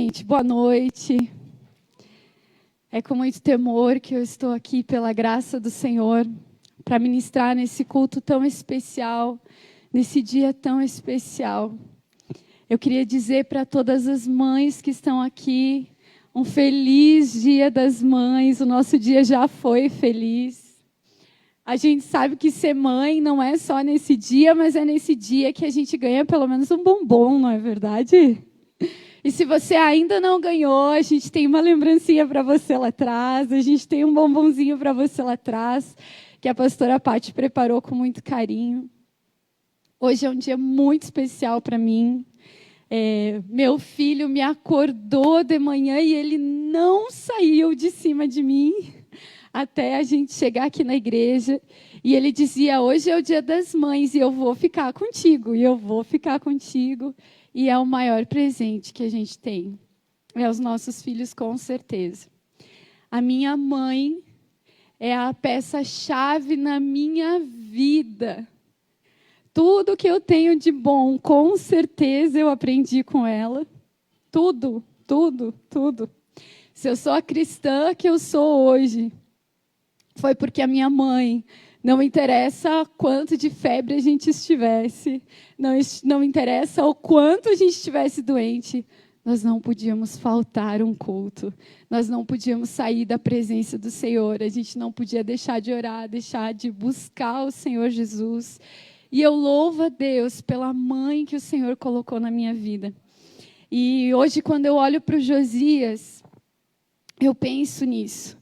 Gente, boa noite. É com muito temor que eu estou aqui, pela graça do Senhor, para ministrar nesse culto tão especial, nesse dia tão especial. Eu queria dizer para todas as mães que estão aqui, um feliz Dia das Mães. O nosso dia já foi feliz. A gente sabe que ser mãe não é só nesse dia, mas é nesse dia que a gente ganha pelo menos um bombom, não é verdade? E se você ainda não ganhou, a gente tem uma lembrancinha para você lá atrás, a gente tem um bombonzinho para você lá atrás, que a pastora Paty preparou com muito carinho. Hoje é um dia muito especial para mim. Meu filho me acordou de manhã e ele não saiu de cima de mim até a gente chegar aqui na igreja. E ele dizia, hoje é o Dia das Mães e eu vou ficar contigo, e eu vou ficar contigo. E é o maior presente que a gente tem. É os nossos filhos, com certeza. A minha mãe é a peça-chave na minha vida. Tudo que eu tenho de bom, com certeza eu aprendi com ela. Tudo, tudo, tudo. Se eu sou a cristã que eu sou hoje, foi porque a minha mãe... Não interessa quanto de febre a gente estivesse, não interessa o quanto a gente estivesse doente, nós não podíamos faltar um culto, nós não podíamos sair da presença do Senhor, a gente não podia deixar de orar, deixar de buscar o Senhor Jesus. E eu louvo a Deus pela mãe que o Senhor colocou na minha vida. E hoje, quando eu olho para o Josias, eu penso nisso,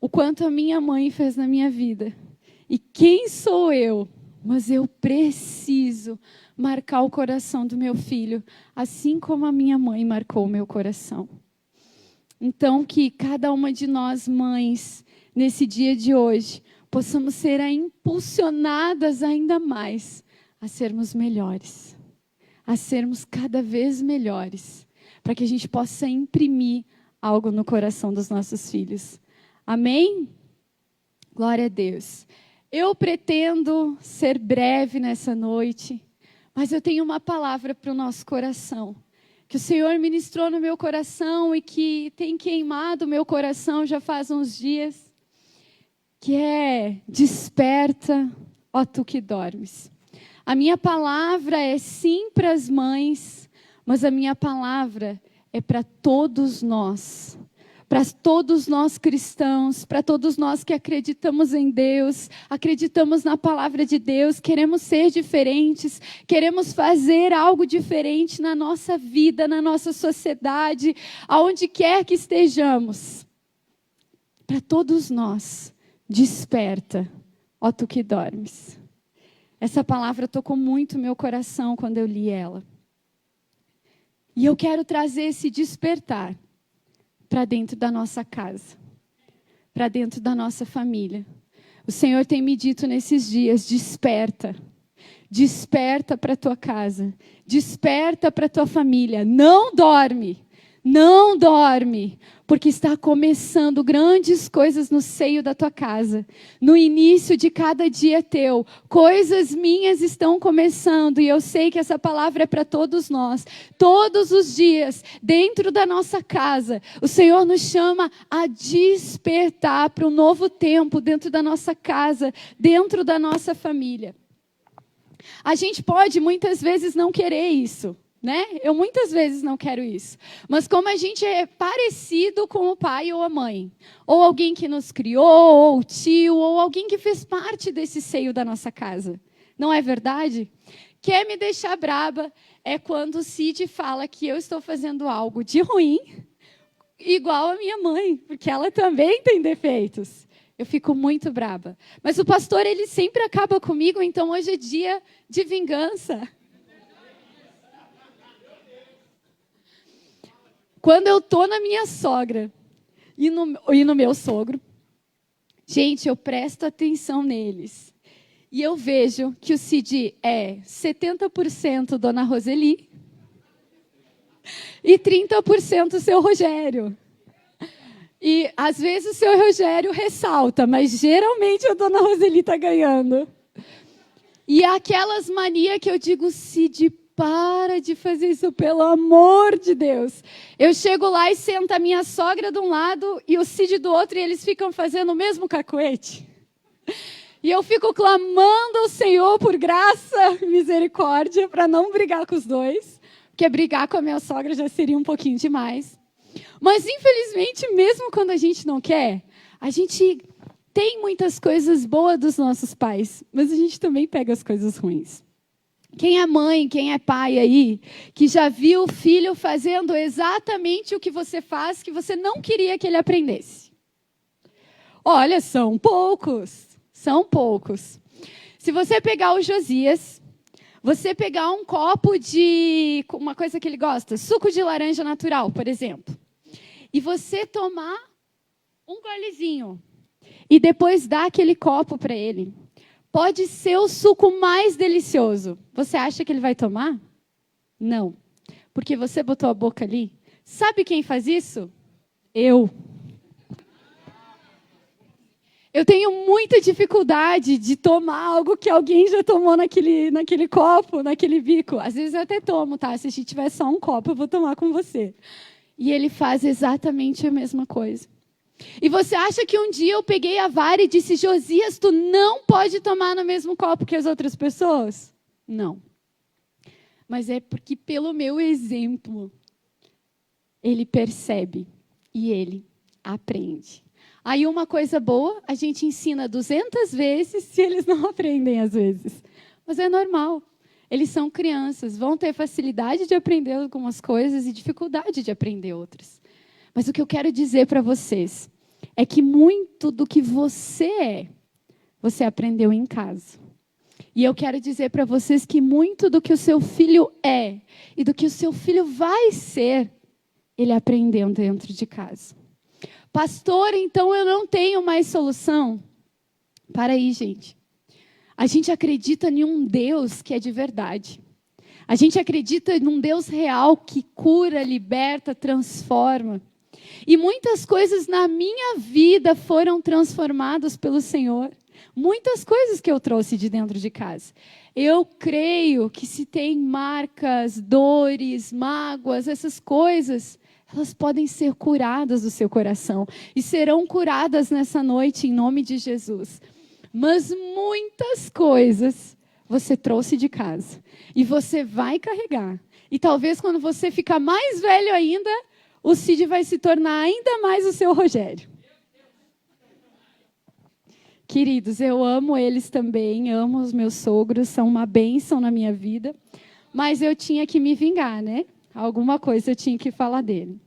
o quanto a minha mãe fez na minha vida. E quem sou eu? Mas eu preciso marcar o coração do meu filho, assim como a minha mãe marcou o meu coração. Então, que cada uma de nós, mães, nesse dia de hoje, possamos ser impulsionadas ainda mais a sermos melhores, a sermos cada vez melhores, para que a gente possa imprimir algo no coração dos nossos filhos. Amém? Glória a Deus. Eu pretendo ser breve nessa noite, mas eu tenho uma palavra para o nosso coração, que o Senhor ministrou no meu coração e que tem queimado o meu coração já faz uns dias, que é: desperta, ó tu que dormes. A minha palavra é sim para as mães, mas a minha palavra é para todos nós. Para todos nós cristãos, para todos nós que acreditamos em Deus, acreditamos na palavra de Deus, queremos ser diferentes, queremos fazer algo diferente na nossa vida, na nossa sociedade, aonde quer que estejamos. Para todos nós, desperta, ó tu que dormes. Essa palavra tocou muito meu coração quando eu li ela. E eu quero trazer esse despertar para dentro da nossa casa, para dentro da nossa família. O Senhor tem me dito nesses dias, desperta, desperta para a tua casa, desperta para a tua família, não dorme, porque está começando grandes coisas no seio da tua casa, no início de cada dia teu, coisas minhas estão começando, e eu sei que essa palavra é para todos nós, todos os dias, dentro da nossa casa, o Senhor nos chama a despertar para um novo tempo dentro da nossa casa, dentro da nossa família. A gente pode muitas vezes não querer isso, né? Eu muitas vezes não quero isso. Mas como a gente é parecido com o pai ou a mãe, ou alguém que nos criou, ou o tio, ou alguém que fez parte desse seio da nossa casa. Não é verdade? Quer me deixar braba é quando o Cid fala que eu estou fazendo algo de ruim, igual a minha mãe, porque ela também tem defeitos. Eu fico muito braba. Mas o pastor, ele sempre acaba comigo, então hoje é dia de vingança. Quando eu estou na minha sogra e no meu sogro, gente, eu presto atenção neles. E eu vejo que o Cid é 70% Dona Roseli e 30% o seu Rogério. E às vezes o seu Rogério ressalta, mas geralmente a Dona Roseli está ganhando. E aquelas manias que eu digo, Cid, para de fazer isso, pelo amor de Deus. Eu chego lá e sento a minha sogra de um lado e o Cid do outro, e eles ficam fazendo o mesmo cacuete. E eu fico clamando ao Senhor por graça, misericórdia, para não brigar com os dois, porque brigar com a minha sogra já seria um pouquinho demais. Mas, infelizmente, mesmo quando a gente não quer, a gente tem muitas coisas boas dos nossos pais, mas a gente também pega as coisas ruins. Quem é mãe, quem é pai aí, que já viu o filho fazendo exatamente o que você faz, que você não queria que ele aprendesse? Olha, são poucos. São poucos. Se você pegar o Josias, você pegar um copo de uma coisa que ele gosta, suco de laranja natural, por exemplo, e você tomar um golezinho e depois dar aquele copo para ele, pode ser o suco mais delicioso. Você acha que ele vai tomar? Não. Porque você botou a boca ali. Sabe quem faz isso? Eu. Eu tenho muita dificuldade de tomar algo que alguém já tomou naquele copo, naquele bico. Às vezes eu até tomo, tá? Se a gente tiver só um copo, eu vou tomar com você. E ele faz exatamente a mesma coisa. E você acha que um dia eu peguei a vara e disse, Josias, tu não pode tomar no mesmo copo que as outras pessoas? Não. Mas é porque pelo meu exemplo, ele percebe e ele aprende. Aí uma coisa boa, a gente ensina 200 vezes se eles não aprendem às vezes. Mas é normal. Eles são crianças, vão ter facilidade de aprender algumas coisas e dificuldade de aprender outras. Mas o que eu quero dizer para vocês é que muito do que você aprendeu em casa. E eu quero dizer para vocês que muito do que o seu filho é e do que o seu filho vai ser, ele aprendeu dentro de casa. Pastor, então eu não tenho mais solução? Para aí, gente. A gente acredita em um Deus que é de verdade. A gente acredita num Deus real que cura, liberta, transforma. E muitas coisas na minha vida foram transformadas pelo Senhor. Muitas coisas que eu trouxe de dentro de casa. Eu creio que se tem marcas, dores, mágoas, essas coisas, elas podem ser curadas do seu coração. E serão curadas nessa noite, em nome de Jesus. Mas muitas coisas você trouxe de casa. E você vai carregar. E talvez quando você ficar mais velho ainda, o Cid vai se tornar ainda mais o seu Rogério. Queridos, eu amo eles também, amo os meus sogros, são uma bênção na minha vida. Mas eu tinha que me vingar, né? Alguma coisa eu tinha que falar dele.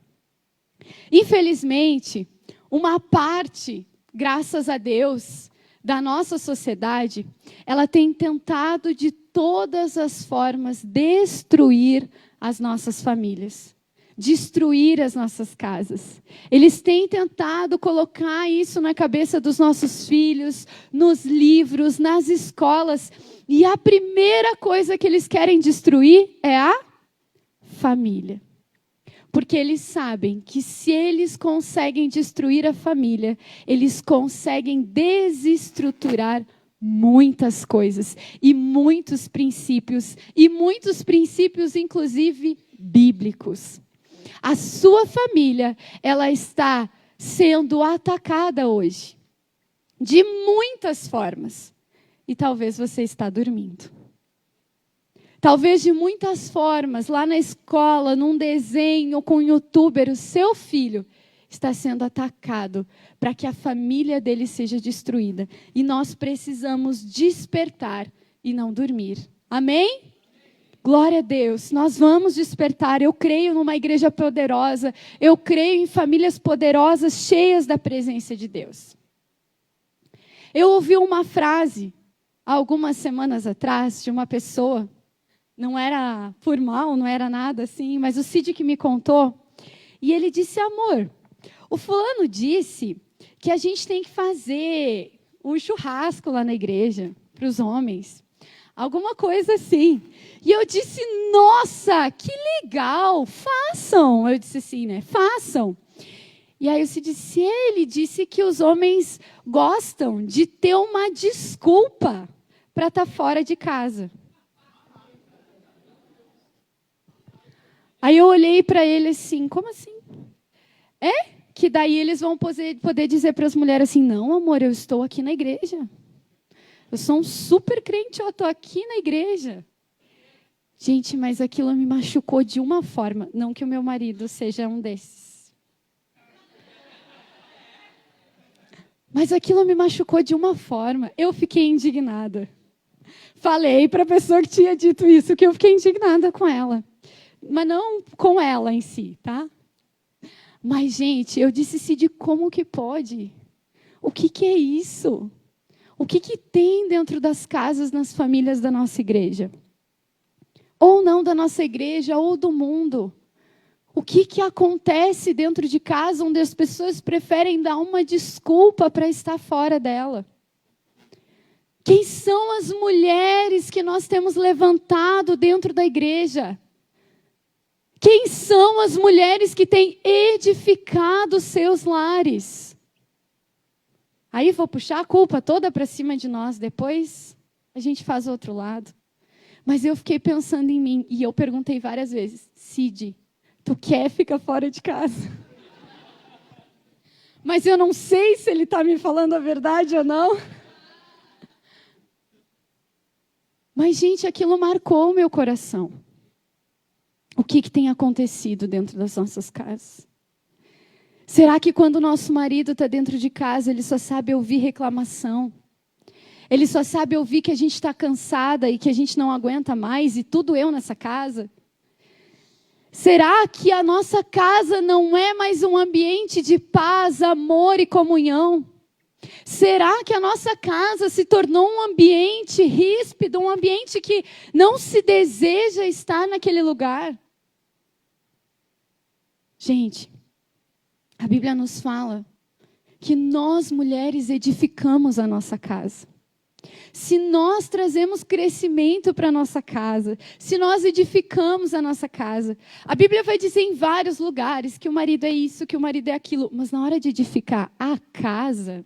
Infelizmente, uma parte, graças a Deus, da nossa sociedade, ela tem tentado de todas as formas destruir as nossas famílias, destruir as nossas casas. Eles têm tentado colocar isso na cabeça dos nossos filhos, nos livros, nas escolas. E a primeira coisa que eles querem destruir é a família. Porque eles sabem que se eles conseguem destruir a família, eles conseguem desestruturar muitas coisas e muitos princípios, inclusive bíblicos. A sua família, ela está sendo atacada hoje, de muitas formas. E talvez você está dormindo. Talvez de muitas formas, lá na escola, num desenho com um youtuber, o seu filho está sendo atacado para que a família dele seja destruída. E nós precisamos despertar e não dormir. Amém? Glória a Deus. Nós vamos despertar. Eu creio numa igreja poderosa. Eu creio em famílias poderosas, cheias da presença de Deus. Eu ouvi uma frase, há algumas semanas atrás, de uma pessoa. Não era por mal, não era nada assim, mas o Cid que me contou. E ele disse, amor, o fulano disse que a gente tem que fazer um churrasco lá na igreja, para os homens. Alguma coisa assim. E eu disse, nossa, que legal, façam. Eu disse assim, né, façam. E aí o Cid disse, ele disse que os homens gostam de ter uma desculpa para estar fora de casa. Aí eu olhei para ele assim, como assim? Que daí eles vão poder dizer para as mulheres assim, não, amor, eu estou aqui na igreja. Eu sou um super crente, eu estou aqui na igreja. Gente, mas aquilo me machucou de uma forma. Não que o meu marido seja um desses. Mas aquilo me machucou de uma forma. Eu fiquei indignada. Falei para a pessoa que tinha dito isso, que eu fiquei indignada com ela. Mas não com ela em si, tá? Mas, gente, eu disse, Cid, como que pode? O que é isso? O que tem dentro das casas, nas famílias da nossa igreja? Ou não da nossa igreja, ou do mundo. O que acontece dentro de casa, onde as pessoas preferem dar uma desculpa para estar fora dela? Quem são as mulheres que nós temos levantado dentro da igreja? Quem são as mulheres que têm edificado seus lares? Aí vou puxar a culpa toda para cima de nós, depois a gente faz o outro lado. Mas eu fiquei pensando em mim, e eu perguntei várias vezes, Cid, tu quer ficar fora de casa? Mas eu não sei se ele está me falando a verdade ou não. Mas, gente, aquilo marcou o meu coração. O que tem acontecido dentro das nossas casas? Será que quando o nosso marido está dentro de casa, ele só sabe ouvir reclamação? Ele só sabe ouvir que a gente está cansada e que a gente não aguenta mais e tudo eu nessa casa? Será que a nossa casa não é mais um ambiente de paz, amor e comunhão? Será que a nossa casa se tornou um ambiente ríspido, um ambiente que não se deseja estar naquele lugar? Gente, a Bíblia nos fala que nós, mulheres, edificamos a nossa casa. Se nós trazemos crescimento para a nossa casa, se nós edificamos a nossa casa, a Bíblia vai dizer em vários lugares que o marido é isso, que o marido é aquilo, mas na hora de edificar a casa,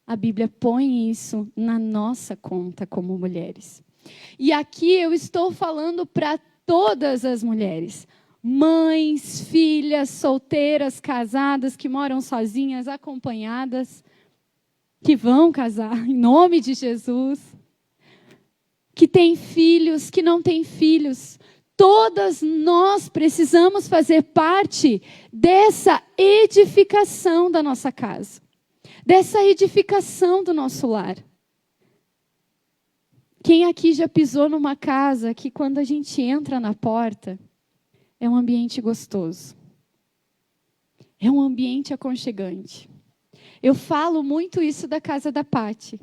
a Bíblia põe isso na nossa conta como mulheres. E aqui eu estou falando para todas as mulheres, mães, filhas, solteiras, casadas, que moram sozinhas, acompanhadas, que vão casar, em nome de Jesus, que têm filhos, que não têm filhos. Todas nós precisamos fazer parte dessa edificação da nossa casa, dessa edificação do nosso lar. Quem aqui já pisou numa casa que quando a gente entra na porta, é um ambiente gostoso, é um ambiente aconchegante. Eu falo muito isso da casa da Pati.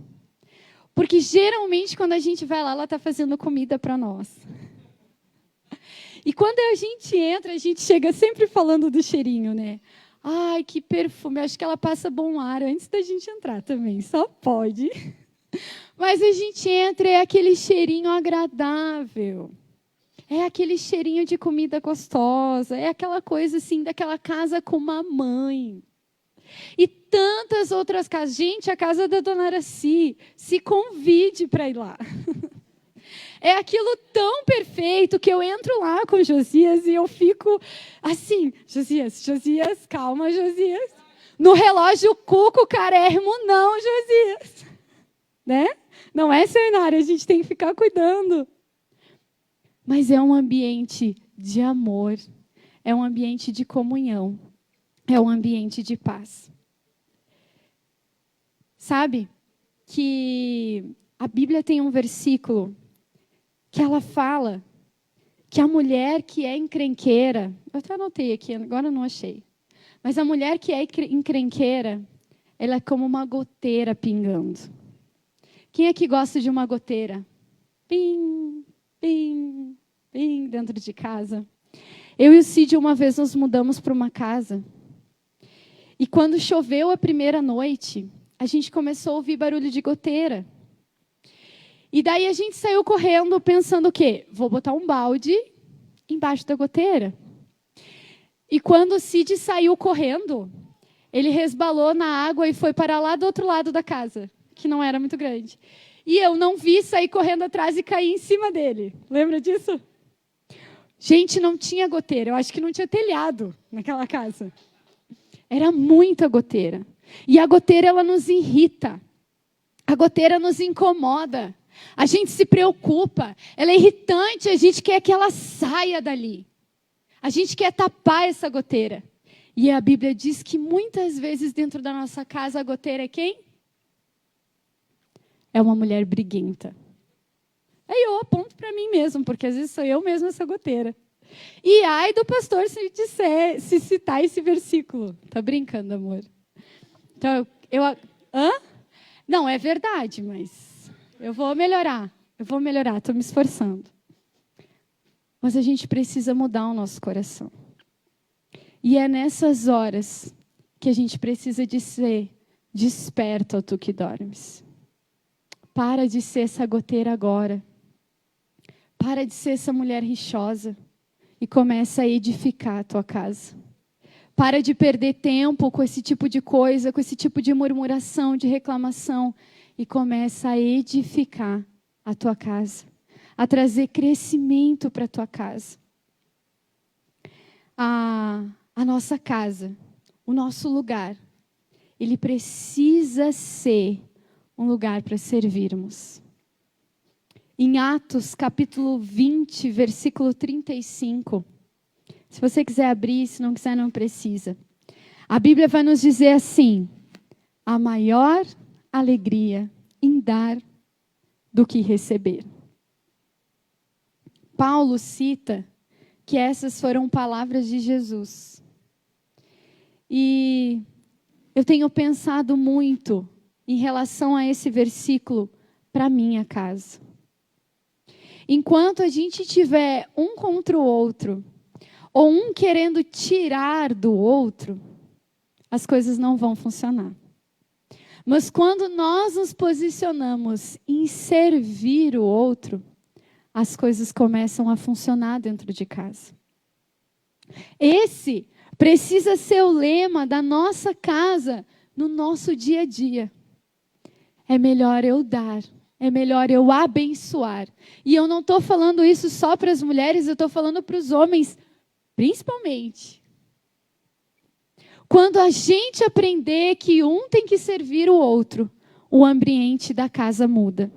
Porque geralmente quando a gente vai lá, ela está fazendo comida para nós. E quando a gente entra, a gente chega sempre falando do cheirinho, né? Ai, que perfume. Acho que ela passa bom ar antes da gente entrar também. Só pode. Mas a gente entra e é aquele cheirinho agradável. É aquele cheirinho de comida gostosa. É aquela coisa assim, daquela casa com uma mãe. E tantas outras casas. Gente, a casa da Dona Araci, se convide para ir lá. É aquilo tão perfeito que eu entro lá com o Josias e eu fico assim, Josias, calma, Josias. No relógio cuco carérrimo, não, Josias. Né? Não é cenário, a gente tem que ficar cuidando. Mas é um ambiente de amor, é um ambiente de comunhão. É um ambiente de paz. Sabe que a Bíblia tem um versículo que ela fala que a mulher que é encrenqueira, eu até anotei aqui, agora não achei, mas a mulher que é encrenqueira, ela é como uma goteira pingando. Quem aqui gosta de uma goteira? Pim, pim, pim, dentro de casa. Eu e o Cid, uma vez, nos mudamos para uma casa. E quando choveu a primeira noite, a gente começou a ouvir barulho de goteira. E daí a gente saiu correndo pensando o quê? Vou botar um balde embaixo da goteira. E quando o Cid saiu correndo, ele resbalou na água e foi para lá do outro lado da casa, que não era muito grande. E eu não vi sair correndo atrás e cair em cima dele. Lembra disso? Gente, não tinha goteira. Eu acho que não tinha telhado naquela casa. Era muita goteira. E a goteira, ela nos irrita. A goteira nos incomoda. A gente se preocupa. Ela é irritante. A gente quer que ela saia dali. A gente quer tapar essa goteira. E a Bíblia diz que muitas vezes dentro da nossa casa a goteira é quem? É uma mulher briguenta. Aí eu aponto para mim mesmo, porque às vezes sou eu mesma essa goteira. E ai do pastor se citar esse versículo. Tá brincando, amor? Então, hã? Não, é verdade, mas eu vou melhorar. Estou me esforçando. Mas a gente precisa mudar o nosso coração. E é nessas horas que a gente precisa de ser desperto, ó tu que dormes. Para de ser essa goteira agora. Para de ser essa mulher rixosa. E começa a edificar a tua casa. Para de perder tempo com esse tipo de coisa, com esse tipo de murmuração, de reclamação. E começa a edificar a tua casa. A trazer crescimento para a tua casa. A nossa casa, o nosso lugar, ele precisa ser um lugar para servirmos. Em Atos, capítulo 20, versículo 35. Se você quiser abrir, se não quiser, não precisa. A Bíblia vai nos dizer assim: a maior alegria em dar do que receber. Paulo cita que essas foram palavras de Jesus. E eu tenho pensado muito em relação a esse versículo para minha casa. Enquanto a gente tiver um contra o outro, ou um querendo tirar do outro, as coisas não vão funcionar. Mas quando nós nos posicionamos em servir o outro, as coisas começam a funcionar dentro de casa. Esse precisa ser o lema da nossa casa no nosso dia a dia. É melhor eu dar, é melhor eu abençoar. E eu não estou falando isso só para as mulheres, eu estou falando para os homens, principalmente. Quando a gente aprender que um tem que servir o outro, o ambiente da casa muda.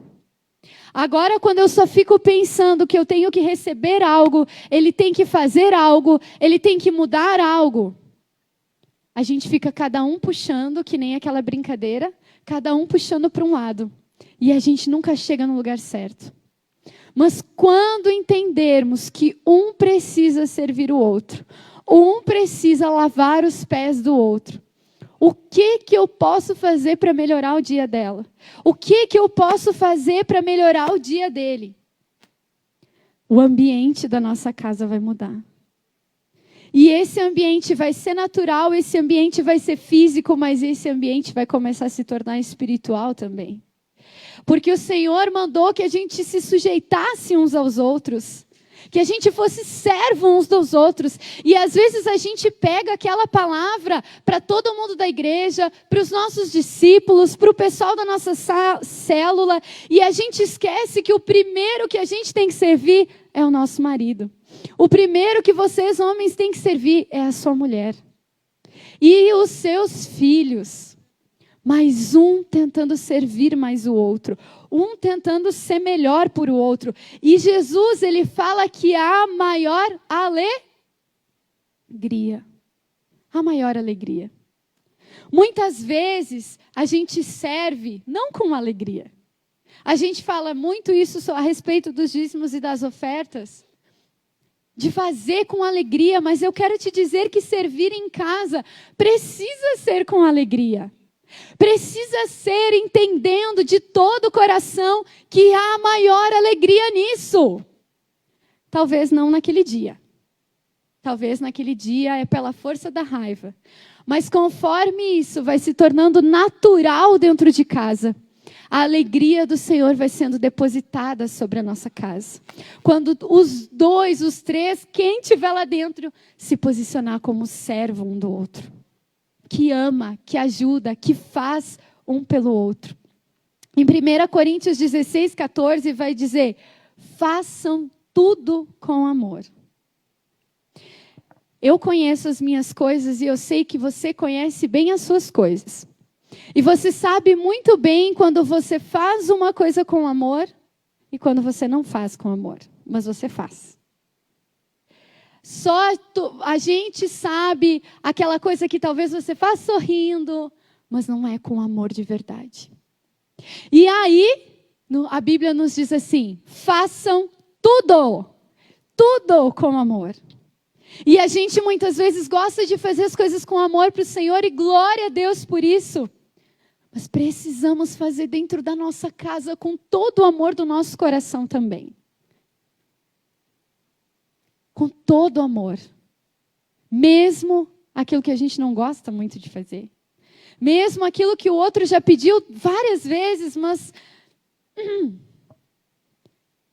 Agora, quando eu só fico pensando que eu tenho que receber algo, ele tem que fazer algo, ele tem que mudar algo, a gente fica cada um puxando, que nem aquela brincadeira, cada um puxando para um lado. E a gente nunca chega no lugar certo. Mas quando entendermos que um precisa servir o outro, um precisa lavar os pés do outro, o que eu posso fazer para melhorar o dia dela? O que eu posso fazer para melhorar o dia dele? O ambiente da nossa casa vai mudar. E esse ambiente vai ser natural, esse ambiente vai ser físico, mas esse ambiente vai começar a se tornar espiritual também. Porque o Senhor mandou que a gente se sujeitasse uns aos outros. Que a gente fosse servo uns dos outros. E às vezes a gente pega aquela palavra para todo mundo da igreja, para os nossos discípulos, para o pessoal da nossa célula, e a gente esquece que o primeiro que a gente tem que servir é o nosso marido. O primeiro que vocês, homens, têm que servir é a sua mulher. E os seus filhos. Mas um tentando servir mais o outro. Um tentando ser melhor por o outro. E Jesus, ele fala que há maior alegria. A maior alegria. Muitas vezes a gente serve não com alegria. A gente fala muito isso a respeito dos dízimos e das ofertas. De fazer com alegria, mas eu quero te dizer que servir em casa precisa ser com alegria. Precisa ser entendendo de todo o coração que há maior alegria nisso. Talvez não naquele dia. Talvez naquele dia é pela força da raiva. Mas conforme isso vai se tornando natural dentro de casa, a alegria do Senhor vai sendo depositada sobre a nossa casa. Quando os dois, os três, quem estiver lá dentro, se posicionar como servo um do outro. Que ama, que ajuda, que faz um pelo outro. Em 1 Coríntios 16, 14 vai dizer: façam tudo com amor. Eu conheço as minhas coisas e eu sei que você conhece bem as suas coisas. E você sabe muito bem quando você faz uma coisa com amor e quando você não faz com amor, mas você faz. A gente sabe aquela coisa que talvez você faz sorrindo, mas não é com amor de verdade. E aí, a Bíblia nos diz assim: façam tudo com amor. E a gente muitas vezes gosta de fazer as coisas com amor para o Senhor e glória a Deus por isso. Mas precisamos fazer dentro da nossa casa com todo o amor do nosso coração também. Com todo o amor. Mesmo aquilo que a gente não gosta muito de fazer. Mesmo aquilo que o outro já pediu várias vezes, mas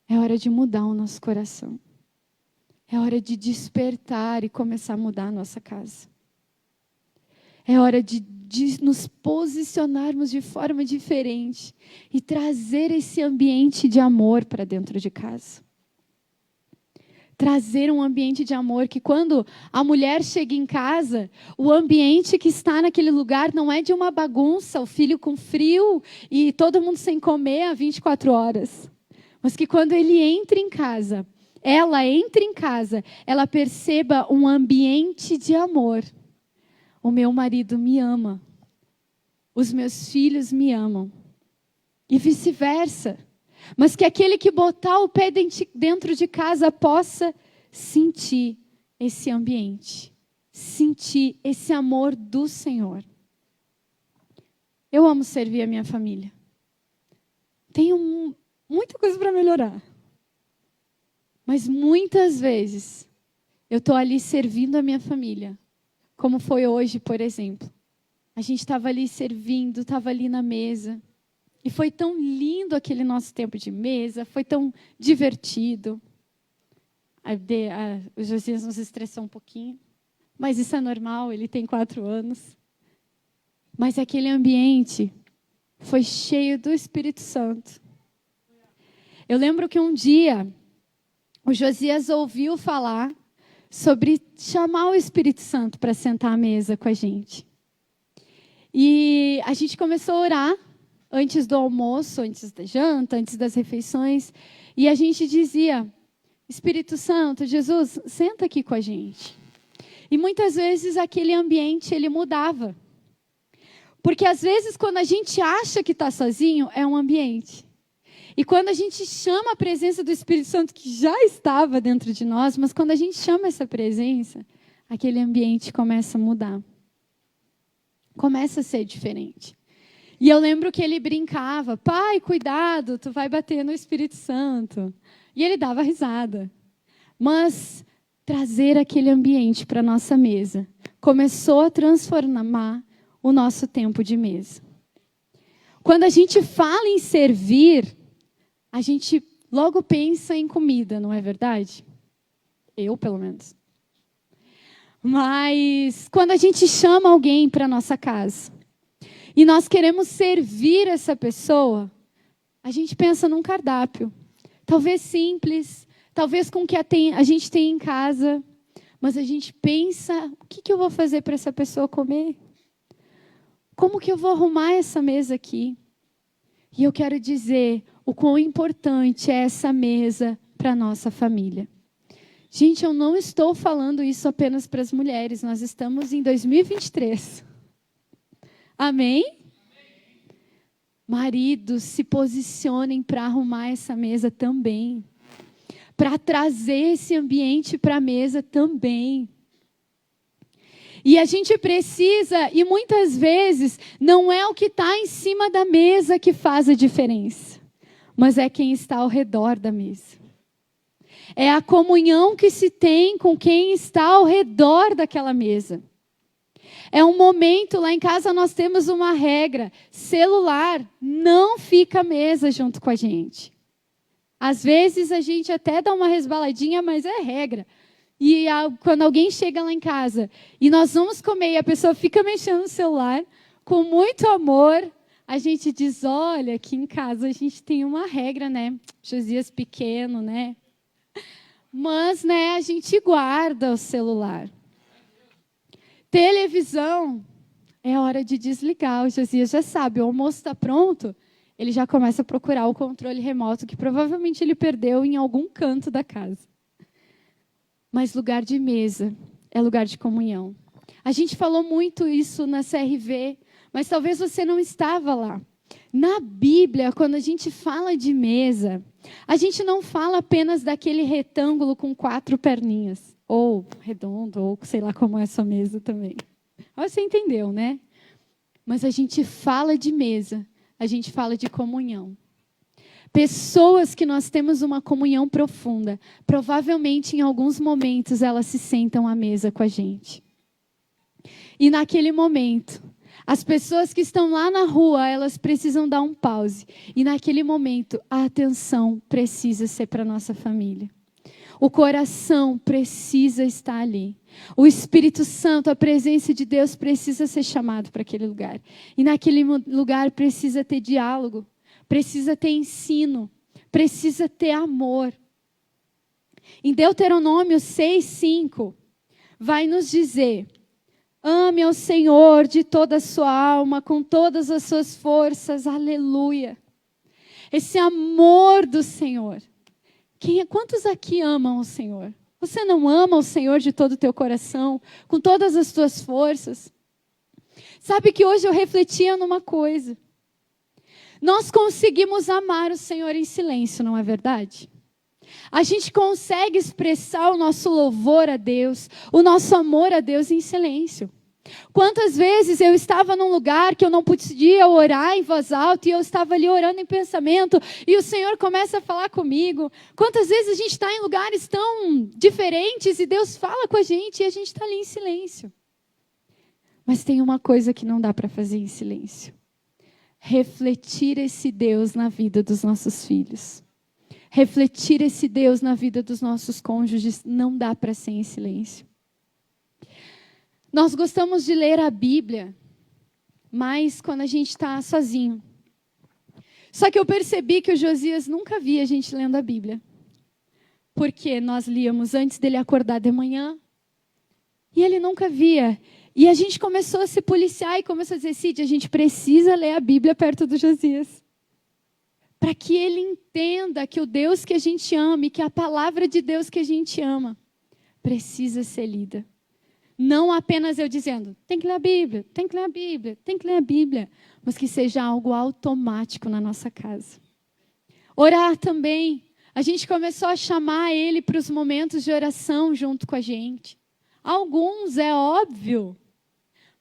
é hora de mudar o nosso coração. É hora de despertar e começar a mudar a nossa casa. É hora de nos posicionarmos de forma diferente e trazer esse ambiente de amor para dentro de casa. Trazer um ambiente de amor que quando a mulher chega em casa, o ambiente que está naquele lugar não é de uma bagunça, o filho com frio e todo mundo sem comer há 24 horas. Mas que quando ele entra em casa, ela entra em casa, ela perceba um ambiente de amor. O meu marido me ama. Os meus filhos me amam. E vice-versa. Mas que aquele que botar o pé dentro de casa possa sentir esse ambiente. Sentir esse amor do Senhor. Eu amo servir a minha família. Tenho muita coisa para melhorar. Mas muitas vezes eu estou ali servindo a minha família. Como foi hoje, por exemplo. A gente estava ali servindo, estava ali na mesa. E foi tão lindo aquele nosso tempo de mesa, foi tão divertido. O Josias nos estressou um pouquinho. Mas isso é normal, ele tem 4 anos. Mas aquele ambiente foi cheio do Espírito Santo. Eu lembro que um dia o Josias ouviu falar sobre chamar o Espírito Santo para sentar à mesa com a gente. E a gente começou a orar antes do almoço, antes da janta, antes das refeições. E a gente dizia: Espírito Santo, Jesus, senta aqui com a gente. E muitas vezes aquele ambiente ele mudava. Porque às vezes quando a gente acha que está sozinho, é um ambiente. E quando a gente chama a presença do Espírito Santo, que já estava dentro de nós, mas quando a gente chama essa presença, aquele ambiente começa a mudar. Começa a ser diferente. E eu lembro que ele brincava: pai, cuidado, tu vai bater no Espírito Santo. E ele dava risada. Mas trazer aquele ambiente para a nossa mesa começou a transformar o nosso tempo de mesa. Quando a gente fala em servir, a gente logo pensa em comida, não é verdade? Eu, pelo menos. Mas quando a gente chama alguém para a nossa casa e nós queremos servir essa pessoa, a gente pensa num cardápio. Talvez simples, talvez com o que a gente tem em casa, mas a gente pensa: o que eu vou fazer para essa pessoa comer? Como que eu vou arrumar essa mesa aqui? E eu quero dizer o quão importante é essa mesa para a nossa família. Gente, eu não estou falando isso apenas para as mulheres. Nós estamos em 2023. Amém? Maridos, se posicionem para arrumar essa mesa também. Para trazer esse ambiente para a mesa também. E a gente precisa, e muitas vezes, não é o que está em cima da mesa que faz a diferença, mas é quem está ao redor da mesa. É a comunhão que se tem com quem está ao redor daquela mesa. É um momento, lá em casa nós temos uma regra: celular não fica à mesa junto com a gente. Às vezes a gente até dá uma resbaladinha, mas é regra. E quando alguém chega lá em casa e nós vamos comer e a pessoa fica mexendo no celular, com muito amor, a gente diz: olha, aqui em casa a gente tem uma regra, né? Josias pequeno, né? Mas, né, a gente guarda o celular. Televisão, é hora de desligar. O Josias já sabe, o almoço está pronto, ele já começa a procurar o controle remoto, que provavelmente ele perdeu em algum canto da casa. Mas lugar de mesa é lugar de comunhão. A gente falou muito isso na CRV, mas talvez você não estava lá. Na Bíblia, quando a gente fala de mesa, a gente não fala apenas daquele retângulo com 4 perninhas, ou redondo, ou sei lá como é essa mesa também. Você entendeu, né? Mas a gente fala de mesa, a gente fala de comunhão. Pessoas que nós temos uma comunhão profunda, provavelmente em alguns momentos elas se sentam à mesa com a gente. E naquele momento, as pessoas que estão lá na rua, elas precisam dar um pause. E naquele momento, a atenção precisa ser para a nossa família. O coração precisa estar ali. O Espírito Santo, a presença de Deus precisa ser chamado para aquele lugar. E naquele lugar precisa ter diálogo, precisa ter ensino, precisa ter amor. Em Deuteronômio 6:5, vai nos dizer: ame ao Senhor de toda a sua alma, com todas as suas forças. Aleluia. Esse amor do Senhor. Quantos aqui amam o Senhor? Você não ama o Senhor de todo o teu coração, com todas as tuas forças? Sabe que hoje eu refletia numa coisa. Nós conseguimos amar o Senhor em silêncio, não é verdade? A gente consegue expressar o nosso louvor a Deus, o nosso amor a Deus em silêncio. Quantas vezes eu estava num lugar que eu não podia orar em voz alta e eu estava ali orando em pensamento e o Senhor começa a falar comigo. Quantas vezes a gente está em lugares tão diferentes e Deus fala com a gente e a gente está ali em silêncio. Mas tem uma coisa que não dá para fazer em silêncio. Refletir esse Deus na vida dos nossos filhos. Refletir esse Deus na vida dos nossos cônjuges não dá para ser em silêncio. Nós gostamos de ler a Bíblia, mas quando a gente está sozinho. Só que eu percebi que o Josias nunca via a gente lendo a Bíblia. Porque nós líamos antes dele acordar de manhã, e ele nunca via. E a gente começou a se policiar e começou a dizer: Cid, a gente precisa ler a Bíblia perto do Josias. Para que ele entenda que o Deus que a gente ama e que a palavra de Deus que a gente ama precisa ser lida. Não apenas eu dizendo, tem que ler a Bíblia, tem que ler a Bíblia, tem que ler a Bíblia, mas que seja algo automático na nossa casa. Orar também. A gente começou a chamar ele para os momentos de oração junto com a gente. Alguns, é óbvio,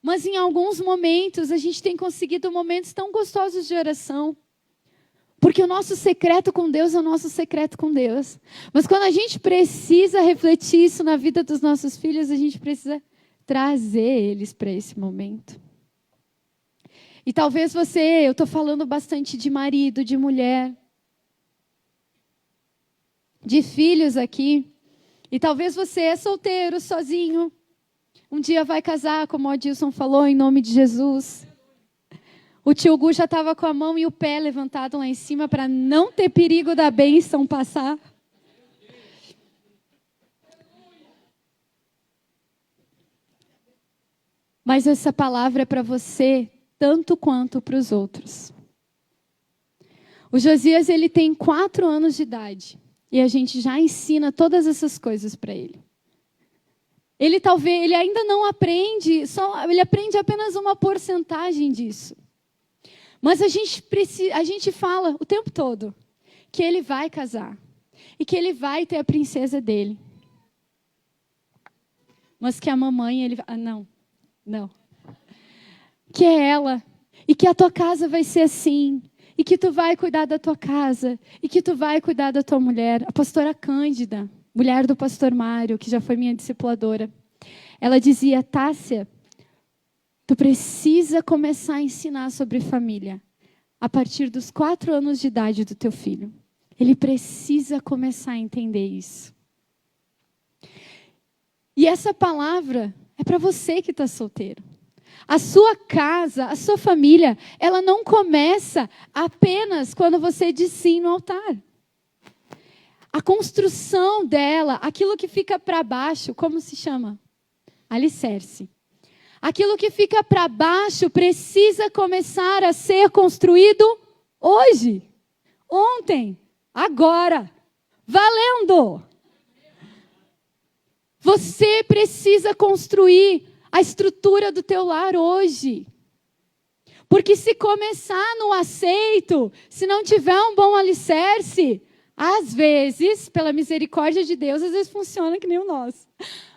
mas em alguns momentos a gente tem conseguido momentos tão gostosos de oração. Porque o nosso secreto com Deus é o nosso secreto com Deus. Mas quando a gente precisa refletir isso na vida dos nossos filhos, a gente precisa trazer eles para esse momento. E talvez eu estou falando bastante de marido, de mulher, de filhos aqui. E talvez você é solteiro, sozinho. Um dia vai casar, como o Adilson falou, em nome de Jesus. O tio Gu já estava com a mão e o pé levantado lá em cima para não ter perigo da bênção passar. Mas essa palavra é para você, tanto quanto para os outros. O Josias, ele tem 4 anos de idade. E a gente já ensina todas essas coisas para ele. Ele ainda não aprende, ele aprende apenas uma porcentagem disso. Mas a gente fala o tempo todo que ele vai casar e que ele vai ter a princesa dele. Mas que a mamãe, não. Que é ela. E que a tua casa vai ser assim. E que tu vai cuidar da tua casa. E que tu vai cuidar da tua mulher. A pastora Cândida, mulher do pastor Mário, que já foi minha discipuladora. Ela dizia: Tássia, tu precisa começar a ensinar sobre família a partir dos 4 anos de idade do teu filho. Ele precisa começar a entender isso. E essa palavra é para você que está solteiro. A sua casa, a sua família, ela não começa apenas quando você diz sim no altar. A construção dela, aquilo que fica para baixo, como se chama? Alicerce. Aquilo que fica para baixo precisa começar a ser construído hoje, ontem, agora, valendo. Você precisa construir a estrutura do teu lar hoje. Porque se começar no aceito, se não tiver um bom alicerce, às vezes, pela misericórdia de Deus, às vezes funciona que nem o nosso.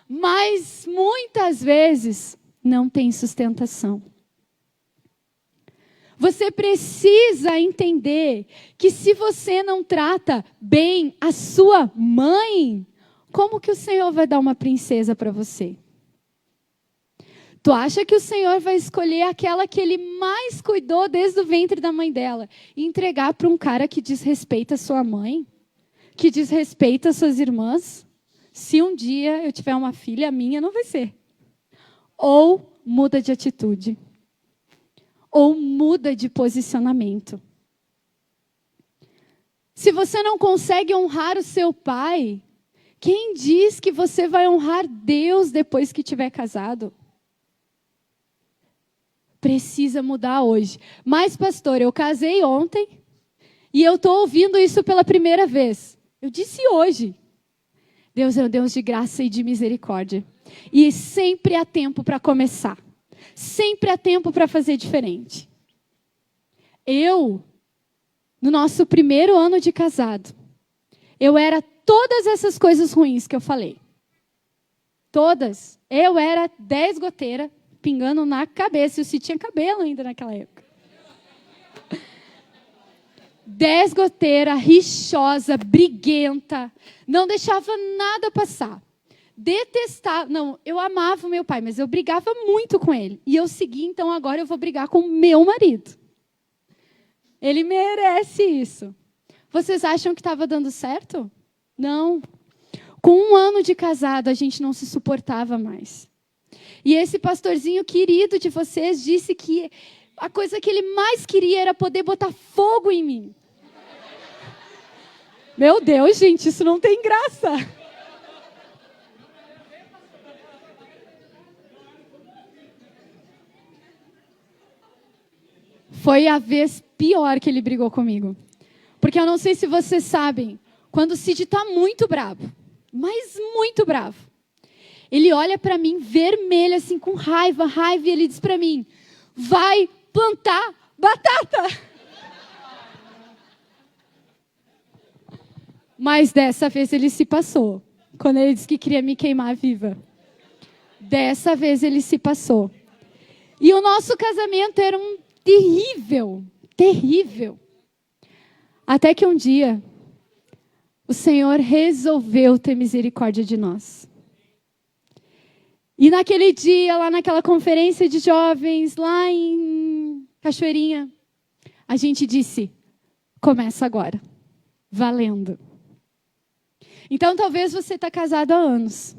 Mas muitas vezes não tem sustentação. Você precisa entender que se você não trata bem a sua mãe, como que o Senhor vai dar uma princesa para você? Tu acha que o Senhor vai escolher aquela que Ele mais cuidou desde o ventre da mãe dela e entregar para um cara que desrespeita a sua mãe? Que desrespeita as suas irmãs? Se um dia eu tiver uma filha minha, não vai ser. Ou muda de atitude. Ou muda de posicionamento. Se você não consegue honrar o seu pai, quem diz que você vai honrar Deus depois que tiver casado? Precisa mudar hoje. Mas, pastor, eu casei ontem e eu estou ouvindo isso pela primeira vez. Eu disse hoje. Deus é um Deus de graça e de misericórdia. E sempre há tempo para começar. Sempre há tempo para fazer diferente. No nosso primeiro ano de casado, eu era todas essas coisas ruins que eu falei. Todas. Eu era 10 goteiras pingando na cabeça. Eu se tinha cabelo ainda naquela época. 10 goteiras, rixosa, briguenta. Não deixava nada passar. Detestava. Não, eu amava o meu pai, mas eu brigava muito com ele. E eu segui, então agora eu vou brigar com o meu marido. Ele merece isso. Vocês acham que estava dando certo? Não. Com 1 ano de casado, a gente não se suportava mais. E esse pastorzinho querido de vocês disse que a coisa que ele mais queria era poder botar fogo em mim. Meu Deus, gente, isso não tem graça. Foi a vez pior que ele brigou comigo. Porque eu não sei se vocês sabem, quando o Cid está muito bravo, mas muito bravo, ele olha para mim vermelho, assim, com raiva, e ele diz para mim, vai plantar batata. Mas dessa vez ele se passou, quando ele disse que queria me queimar viva. Dessa vez ele se passou. E o nosso casamento era um terrível, terrível. Até que um dia, o Senhor resolveu ter misericórdia de nós. E naquele dia, lá naquela conferência de jovens, lá em Cachoeirinha, a gente disse, começa agora, valendo. Então, talvez você está casado há anos,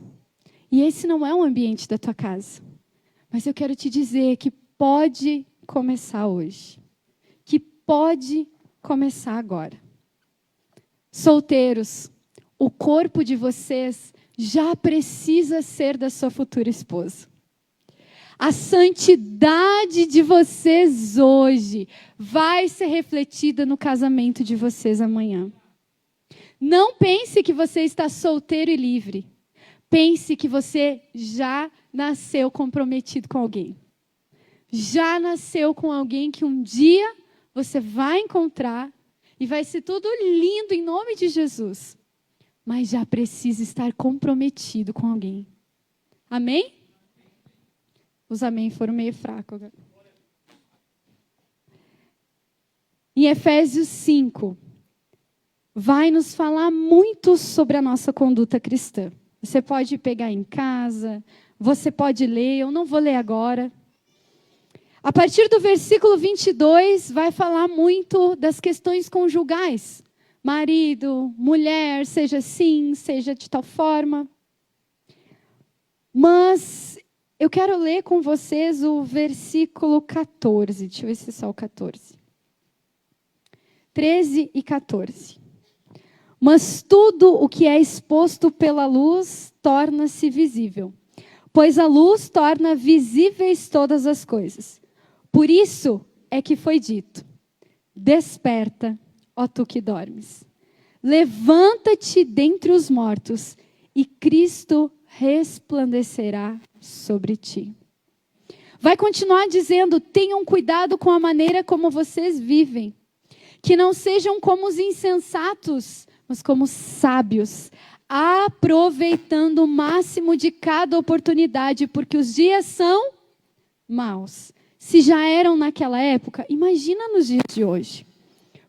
e esse não é um ambiente da tua casa. Mas eu quero te dizer que pode começar hoje. Que pode começar agora. Solteiros, o corpo de vocês já precisa ser da sua futura esposa. A santidade de vocês hoje vai ser refletida no casamento de vocês amanhã. Não pense que você está solteiro e livre. Pense que você já nasceu comprometido com alguém. Já nasceu com alguém que um dia você vai encontrar e vai ser tudo lindo em nome de Jesus. Mas já precisa estar comprometido com alguém. Amém? Os amém foram meio fracos. Em Efésios 5, vai nos falar muito sobre a nossa conduta cristã. Você pode pegar em casa, você pode ler, eu não vou ler agora. A partir do versículo 22, vai falar muito das questões conjugais. Marido, mulher, seja assim, seja de tal forma. Mas eu quero ler com vocês o versículo 14. Deixa eu ver se é só o 14. 13 e 14. Mas tudo o que é exposto pela luz torna-se visível, pois a luz torna visíveis todas as coisas. Por isso é que foi dito: desperta, ó tu que dormes. Levanta-te dentre os mortos, e Cristo resplandecerá sobre ti. Vai continuar dizendo: tenham cuidado com a maneira como vocês vivem. Que não sejam como os insensatos, mas como sábios, aproveitando o máximo de cada oportunidade, porque os dias são maus. Se já eram naquela época, imagina nos dias de hoje.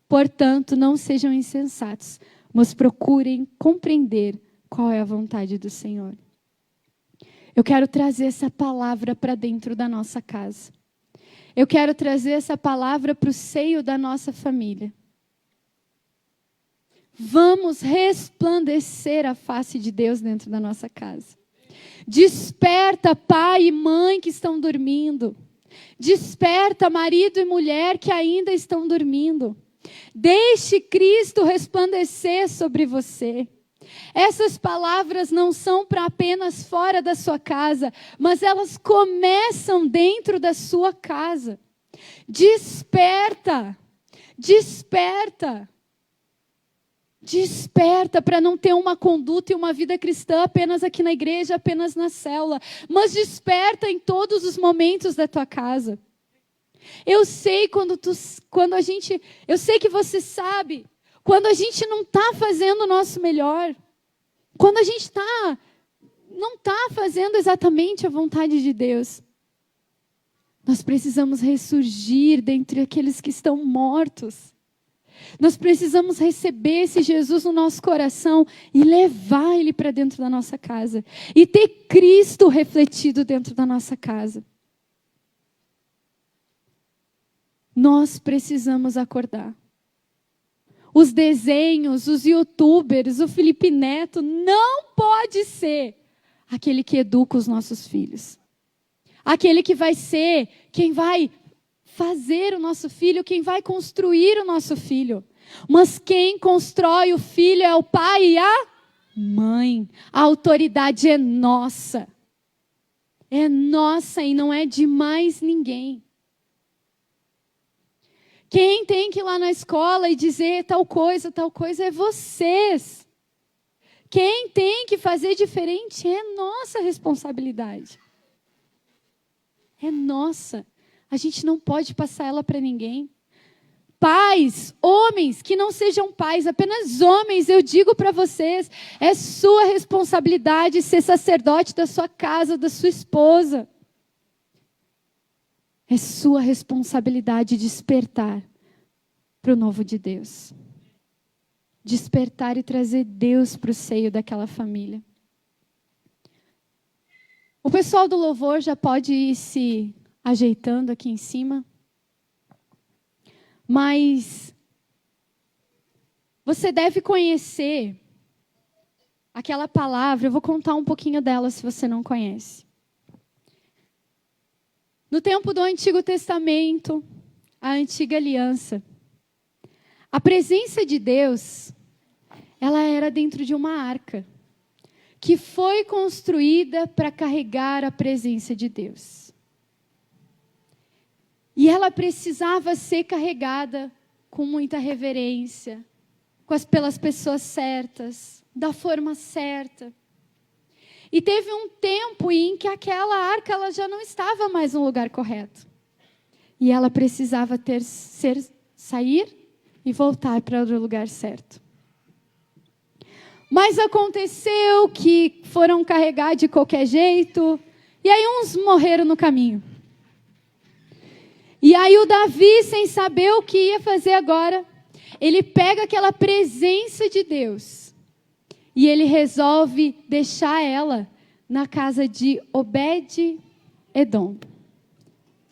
Portanto, não sejam insensatos, mas procurem compreender qual é a vontade do Senhor. Eu quero trazer essa palavra para dentro da nossa casa. Eu quero trazer essa palavra para o seio da nossa família. Vamos resplandecer a face de Deus dentro da nossa casa. Desperta pai e mãe que estão dormindo. Desperta marido e mulher que ainda estão dormindo. Deixe Cristo resplandecer sobre você. Essas palavras não são para apenas fora da sua casa, mas elas começam dentro da sua casa. Desperta, desperta, desperta para não ter uma conduta e uma vida cristã apenas aqui na igreja, apenas na célula, mas desperta em todos os momentos da tua casa. Eu sei eu sei que você sabe, quando a gente não está fazendo o nosso melhor, quando a gente não está fazendo exatamente a vontade de Deus, nós precisamos ressurgir dentre aqueles que estão mortos. Nós precisamos receber esse Jesus no nosso coração e levar ele para dentro da nossa casa. E ter Cristo refletido dentro da nossa casa. Nós precisamos acordar. Os desenhos, os youtubers, o Felipe Neto não pode ser aquele que educa os nossos filhos. Aquele que vai ser quem vai fazer o nosso filho, quem vai construir o nosso filho. Mas quem constrói o filho é o pai e a mãe. A autoridade é nossa. É nossa e não é de mais ninguém. Quem tem que ir lá na escola e dizer tal coisa é vocês. Quem tem que fazer diferente é nossa responsabilidade. É nossa. A gente não pode passar ela para ninguém. Pais, homens, que não sejam pais, apenas homens, eu digo para vocês, é sua responsabilidade ser sacerdote da sua casa, da sua esposa. É sua responsabilidade despertar para o novo de Deus. Despertar e trazer Deus para o seio daquela família. O pessoal do louvor já pode ir se ajeitando aqui em cima. Mas você deve conhecer aquela palavra, eu vou contar um pouquinho dela se você não conhece. No tempo do Antigo Testamento, a Antiga Aliança, a presença de Deus, ela era dentro de uma arca, que foi construída para carregar a presença de Deus. E ela precisava ser carregada com muita reverência, pelas pessoas certas, da forma certa. E teve um tempo em que aquela arca ela já não estava mais no lugar correto. E ela precisava sair e voltar para o lugar certo. Mas aconteceu que foram carregar de qualquer jeito, e aí uns morreram no caminho. E aí o Davi, sem saber o que ia fazer agora, ele pega aquela presença de Deus e ele resolve deixar ela na casa de Obed-Edom.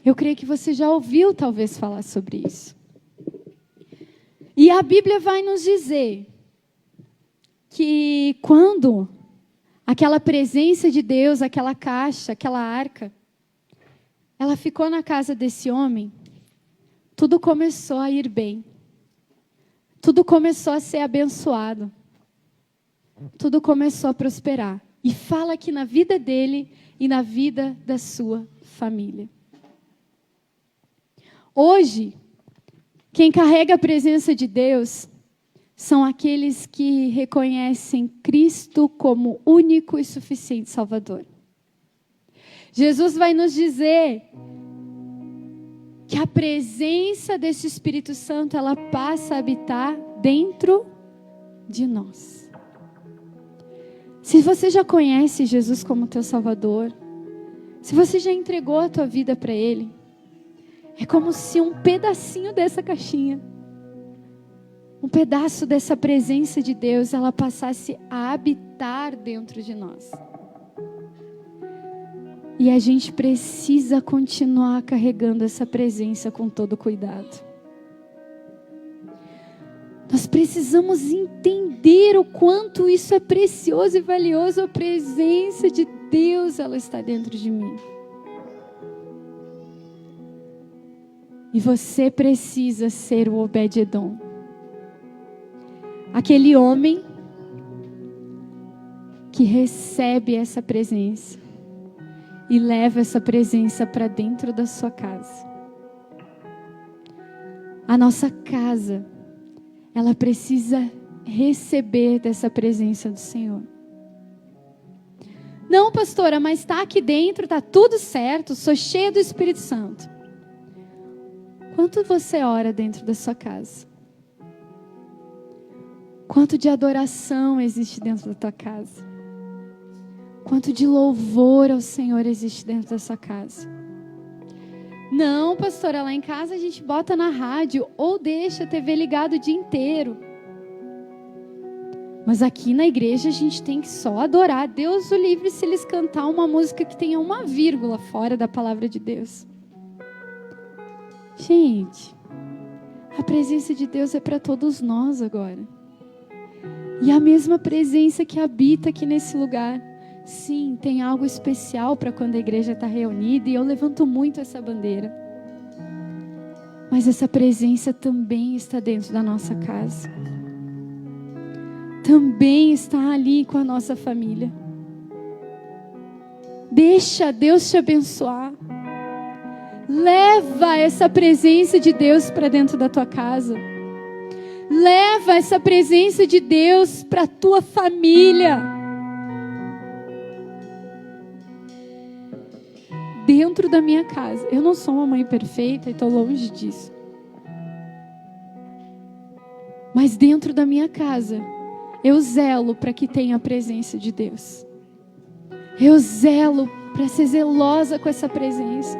Eu creio que você já ouviu talvez falar sobre isso. E a Bíblia vai nos dizer que quando aquela presença de Deus, aquela caixa, aquela arca, ela ficou na casa desse homem, tudo começou a ir bem. Tudo começou a ser abençoado. Tudo começou a prosperar. E fala aqui na vida dele e na vida da sua família. Hoje, quem carrega a presença de Deus são aqueles que reconhecem Cristo como único e suficiente Salvador. Jesus vai nos dizer que a presença desse Espírito Santo, ela passa a habitar dentro de nós. Se você já conhece Jesus como teu Salvador, se você já entregou a tua vida para Ele, é como se um pedacinho dessa caixinha, um pedaço dessa presença de Deus, ela passasse a habitar dentro de nós. E a gente precisa continuar carregando essa presença com todo cuidado. Nós precisamos entender o quanto isso é precioso e valioso. A presença de Deus, ela está dentro de mim. E você precisa ser o Obed-Edom. Aquele homem que recebe essa presença e leva essa presença para dentro da sua casa. A nossa casa, ela precisa receber dessa presença do Senhor. Não, pastora, mas está aqui dentro, está tudo certo, sou cheia do Espírito Santo. Quanto você ora dentro da sua casa? Quanto de adoração existe dentro da tua casa? Quanto de louvor ao Senhor existe dentro da sua casa? Não, pastora, lá em casa a gente bota na rádio ou deixa a TV ligada o dia inteiro. Mas aqui na igreja a gente tem que só adorar. Deus o livre se eles cantar uma música que tenha uma vírgula fora da palavra de Deus. Gente, a presença de Deus é para todos nós agora. E a mesma presença que habita aqui nesse lugar. Sim, tem algo especial para quando a igreja está reunida, e eu levanto muito essa bandeira. Mas essa presença também está dentro da nossa casa. Também está ali com a nossa família. Deixa Deus te abençoar. Leva essa presença de Deus para dentro da tua casa. Leva essa presença de Deus para a tua família. Dentro da minha casa. Eu não sou uma mãe perfeita e estou longe disso. Mas dentro da minha casa, eu zelo para que tenha a presença de Deus. Eu zelo para ser zelosa com essa presença.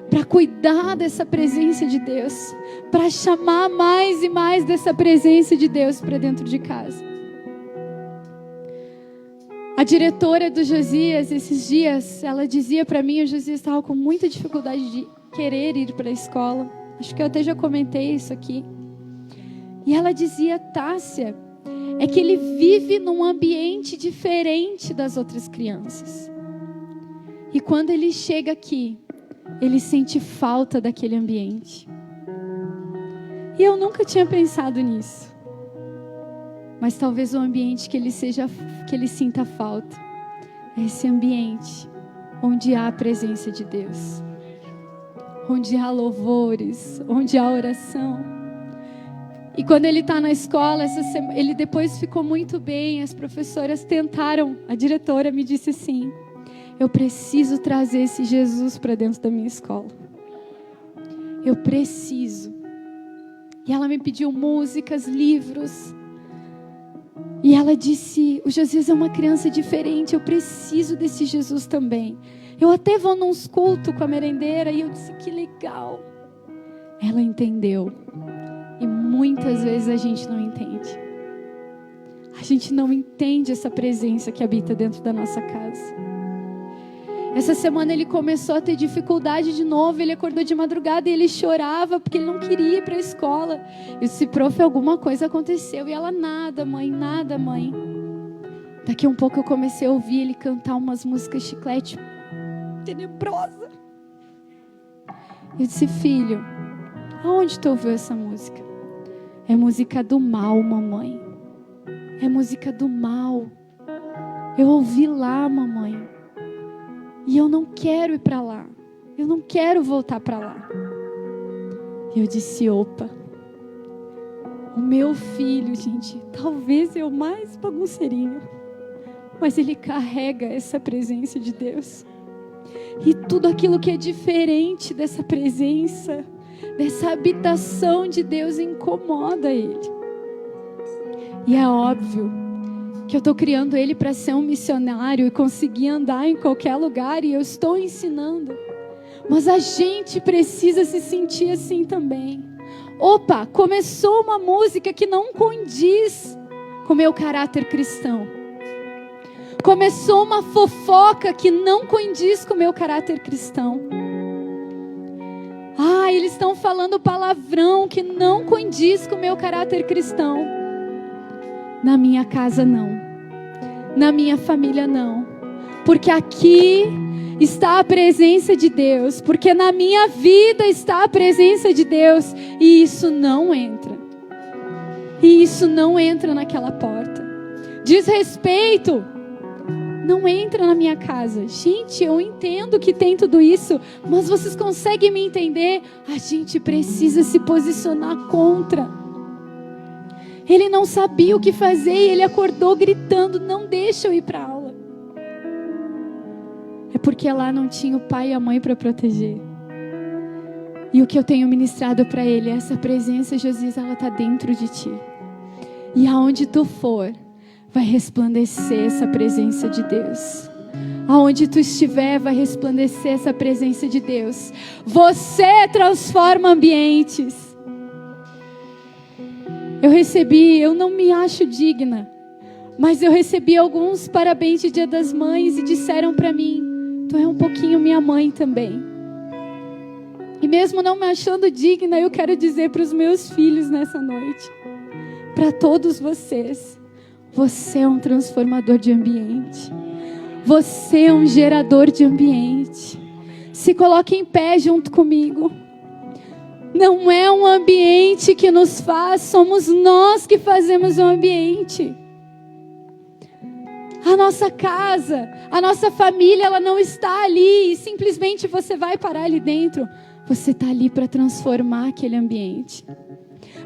Para cuidar dessa presença de Deus. Para chamar mais e mais dessa presença de Deus para dentro de casa. A diretora do Josias, esses dias, ela dizia para mim, o Josias estava com muita dificuldade de querer ir para a escola. Acho que eu até já comentei isso aqui. E ela dizia, Tássia, é que ele vive num ambiente diferente das outras crianças. E quando ele chega aqui, ele sente falta daquele ambiente. E eu nunca tinha pensado nisso. Mas talvez o ambiente que ele sinta falta é esse ambiente onde há a presença de Deus, onde há louvores, onde há oração. E quando ele está na escola, ele depois ficou muito bem. As professoras tentaram, a diretora me disse assim, eu preciso trazer esse Jesus para dentro da minha escola. Eu preciso. E ela me pediu músicas, livros. E ela disse, o Josias é uma criança diferente, eu preciso desse Jesus também. Eu até vou nos cultos com a merendeira, e eu disse, que legal. Ela entendeu. E muitas vezes a gente não entende. A gente não entende essa presença que habita dentro da nossa casa. Essa semana ele começou a ter dificuldade de novo. Ele acordou de madrugada e ele chorava porque ele não queria ir para a escola. Eu disse, prof, alguma coisa aconteceu. E ela, nada mãe. Daqui a um pouco eu comecei a ouvir ele cantar umas músicas chiclete tenebrosa. Eu disse, filho, aonde tu ouviu essa música? É música do mal, mamãe. É música do mal. Eu ouvi lá, mamãe. E eu não quero ir para lá. Eu não quero voltar para lá. E eu disse, opa. O meu filho, gente, talvez eu mais bagunceirinho, mas ele carrega essa presença de Deus. E tudo aquilo que é diferente dessa presença, dessa habitação de Deus, incomoda ele. E é óbvio que eu estou criando ele para ser um missionário e conseguir andar em qualquer lugar, e eu estou ensinando. Mas a gente precisa se sentir assim também. Opa, começou uma música que não condiz com o meu caráter cristão. Começou uma fofoca que não condiz com o meu caráter cristão. Ah, eles estão falando palavrão que não condiz com o meu caráter cristão. Na minha casa não. Na minha família não. Porque aqui está a presença de Deus. Porque na minha vida está a presença de Deus. E isso não entra. E isso não entra naquela porta. Desrespeito não entra na minha casa. Gente, eu entendo que tem tudo isso, mas vocês conseguem me entender? A gente precisa se posicionar contra. Ele não sabia o que fazer e ele acordou gritando, não deixa eu ir para a aula. É porque lá não tinha o pai e a mãe para proteger. E o que eu tenho ministrado para ele, essa presença, Jesus, ela está dentro de ti. E aonde tu for, vai resplandecer essa presença de Deus. Aonde tu estiver, vai resplandecer essa presença de Deus. Você transforma ambientes. Eu não me acho digna, mas eu recebi alguns parabéns de Dia das Mães e disseram para mim, tu é um pouquinho minha mãe também. E mesmo não me achando digna, eu quero dizer para os meus filhos nessa noite, para todos vocês, você é um transformador de ambiente. Você é um gerador de ambiente. Se coloque em pé junto comigo. Não é um ambiente que nos faz, somos nós que fazemos o ambiente. A nossa casa, a nossa família, ela não está ali e simplesmente você vai parar ali dentro. Você está ali para transformar aquele ambiente.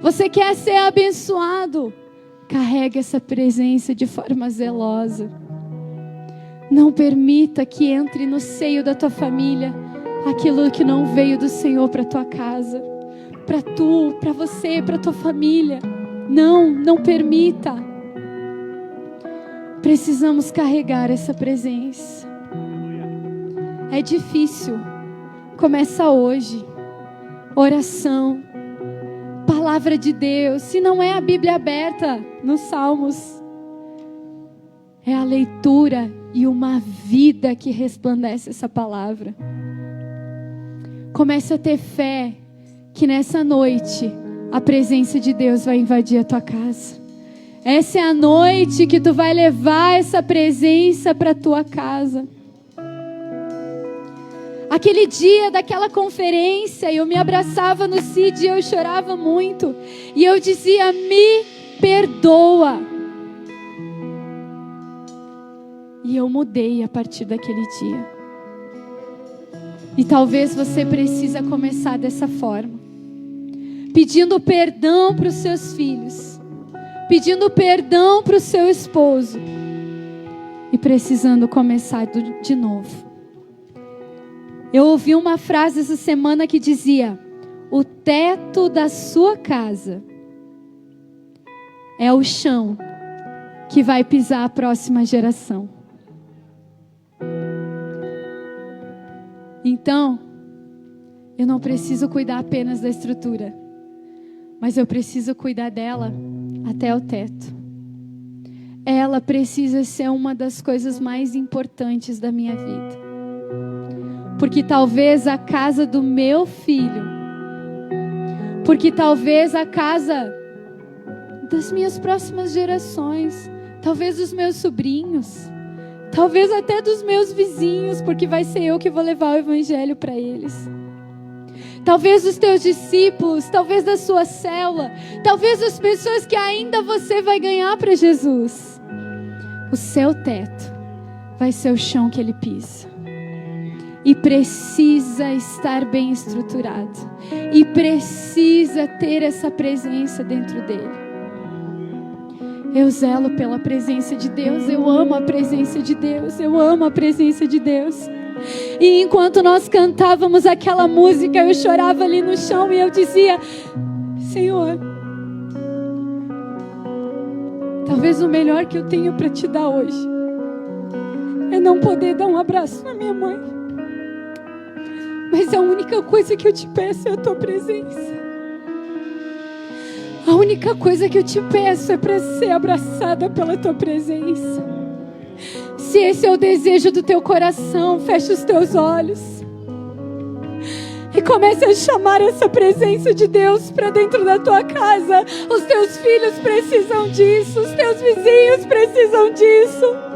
Você quer ser abençoado? Carrega essa presença de forma zelosa. Não permita que entre no seio da tua família aquilo que não veio do Senhor para tua casa, para tu, para você, para tua família. Não permita. Precisamos carregar essa presença. É difícil. Começa hoje. Oração. Palavra de Deus. Se não é a Bíblia aberta nos Salmos, é a leitura e uma vida que resplandece essa palavra. Comece a ter fé que nessa noite a presença de Deus vai invadir a tua casa. Essa é a noite que tu vai levar essa presença para a tua casa. Aquele dia daquela conferência, eu me abraçava no Cid e eu chorava muito. E eu dizia, me perdoa. E eu mudei a partir daquele dia. E talvez você precisa começar dessa forma. Pedindo perdão para os seus filhos. Pedindo perdão para o seu esposo. E precisando começar de novo. Eu ouvi uma frase essa semana que dizia: o teto da sua casa é o chão que vai pisar a próxima geração. Então, eu não preciso cuidar apenas da estrutura, mas eu preciso cuidar dela até o teto. Ela precisa ser uma das coisas mais importantes da minha vida. Porque talvez a casa do meu filho, porque talvez a casa das minhas próximas gerações, talvez dos meus sobrinhos, talvez até dos meus vizinhos, porque vai ser eu que vou levar o evangelho para eles. Talvez dos teus discípulos, talvez da sua célula, talvez das pessoas que ainda você vai ganhar para Jesus. O seu teto vai ser o chão que ele pisa. E precisa estar bem estruturado. E precisa ter essa presença dentro dele. Eu zelo pela presença de Deus. Eu amo a presença de Deus. Eu amo a presença de Deus. E enquanto nós cantávamos aquela música, eu chorava ali no chão e eu dizia: Senhor, talvez o melhor que eu tenho para te dar hoje é não poder dar um abraço na minha mãe. Mas a única coisa que eu te peço é a tua presença. A única coisa que eu te peço é para ser abraçada pela tua presença. Se esse é o desejo do teu coração, feche os teus olhos e comece a chamar essa presença de Deus para dentro da tua casa. Os teus filhos precisam disso, os teus vizinhos precisam disso.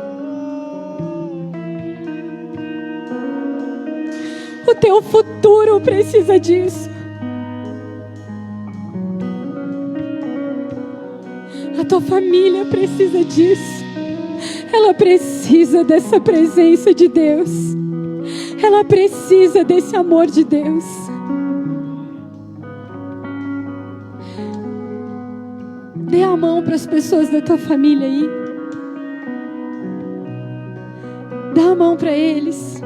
O teu futuro precisa disso. A tua família precisa disso. Ela precisa dessa presença de Deus. Ela precisa desse amor de Deus. Dê a mão para as pessoas da tua família aí. Dá a mão para eles.